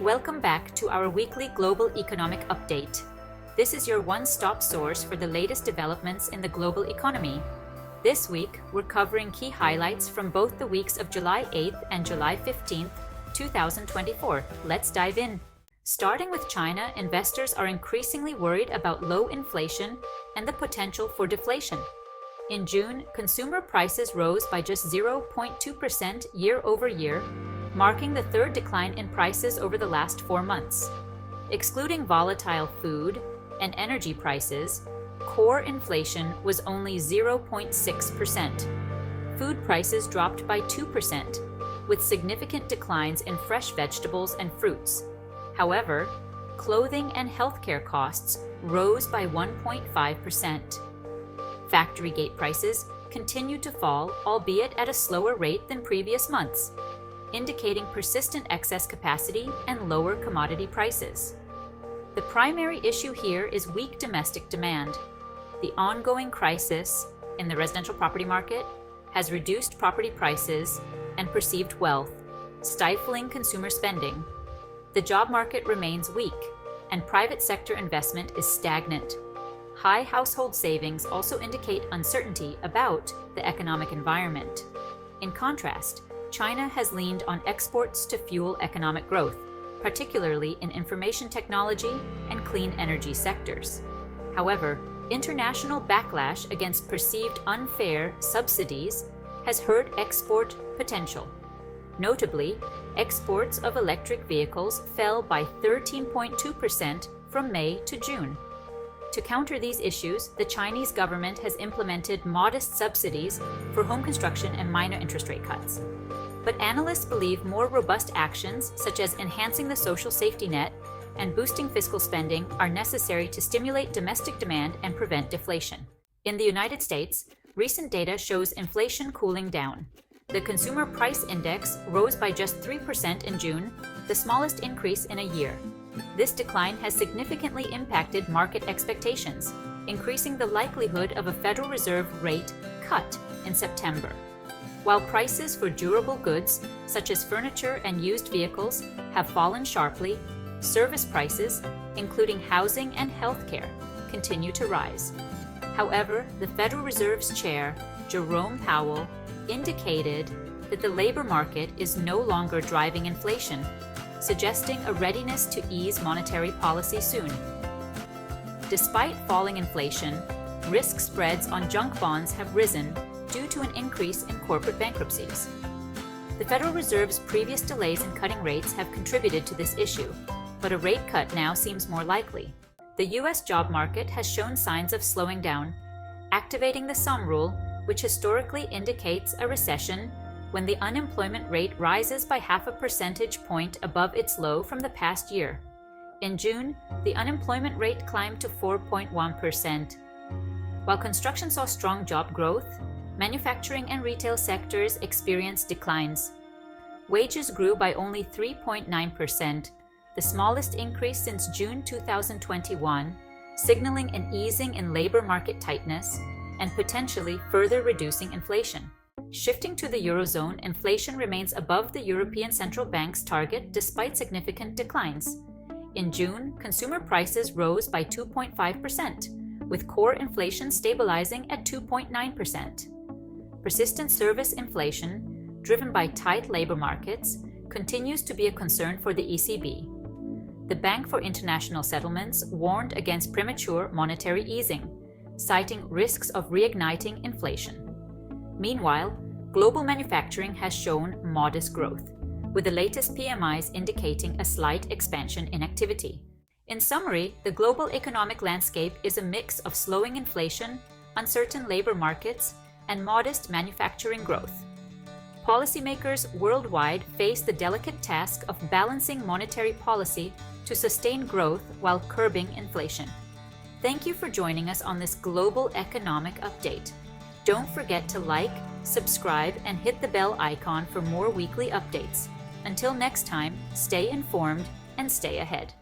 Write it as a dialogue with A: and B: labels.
A: Welcome back to our weekly Global Economic Update. This is your one-stop source for the latest developments in the global economy. This week, we're covering key highlights from both the weeks of July 8th and July 15th, 2024. Let's dive in. Starting with China, investors are increasingly worried about low inflation and the potential for deflation. In June, consumer prices rose by just 0.2% year-over-year, marking the third decline in prices over the last 4 months. Excluding volatile food and energy prices, core inflation was only 0.6%. Food prices dropped by 2%, with significant declines in fresh vegetables and fruits. However, clothing and healthcare costs rose by 1.5%. Factory gate prices continued to fall, albeit at a slower rate than previous months, indicating persistent excess capacity and lower commodity prices. The primary issue here is weak domestic demand. The ongoing crisis in the residential property market has reduced property prices and perceived wealth, stifling consumer spending. The job market remains weak, and private sector investment is stagnant. High household savings also indicate uncertainty about the economic environment. In contrast, China has leaned on exports to fuel economic growth, particularly in information technology and clean energy sectors. However, international backlash against perceived unfair subsidies has hurt export potential. Notably, exports of electric vehicles fell by 13.2% from May to June. To counter these issues, the Chinese government has implemented modest subsidies for home construction and minor interest rate cuts. But analysts believe more robust actions, such as enhancing the social safety net and boosting fiscal spending, are necessary to stimulate domestic demand and prevent deflation. In the United States, recent data shows inflation cooling down. The Consumer Price Index rose by just 3% in June, the smallest increase in a year. This decline has significantly impacted market expectations, increasing the likelihood of a Federal Reserve rate cut in September. While prices for durable goods, such as furniture and used vehicles, have fallen sharply, service prices, including housing and healthcare, continue to rise. However, the Federal Reserve's chair, Jerome Powell, indicated that the labor market is no longer driving inflation, suggesting a readiness to ease monetary policy soon. Despite falling inflation, risk spreads on junk bonds have risen due to an increase in corporate bankruptcies. The Federal Reserve's previous delays in cutting rates have contributed to this issue, but a rate cut now seems more likely. The U.S. job market has shown signs of slowing down, activating the sum rule, which historically indicates a recession when the unemployment rate rises by 0.5 percentage point above its low from the past year. In June, the unemployment rate climbed to 4.1%. While construction saw strong job growth, manufacturing and retail sectors experienced declines. Wages grew by only 3.9%, the smallest increase since June 2021, signaling an easing in labor market tightness and potentially further reducing inflation. Shifting to the Eurozone, inflation remains above the European Central Bank's target despite significant declines. In June, consumer prices rose by 2.5%, with core inflation stabilizing at 2.9%. Persistent service inflation, driven by tight labor markets, continues to be a concern for the ECB. The Bank for International Settlements warned against premature monetary easing, citing risks of reigniting inflation. Meanwhile, global manufacturing has shown modest growth, with the latest PMIs indicating a slight expansion in activity. In summary, the global economic landscape is a mix of slowing inflation, uncertain labor markets, and modest manufacturing growth. Policymakers worldwide face the delicate task of balancing monetary policy to sustain growth while curbing inflation. Thank you for joining us on this global economic update. Don't forget to like, subscribe, and hit the bell icon for more weekly updates. Until next time, stay informed and stay ahead.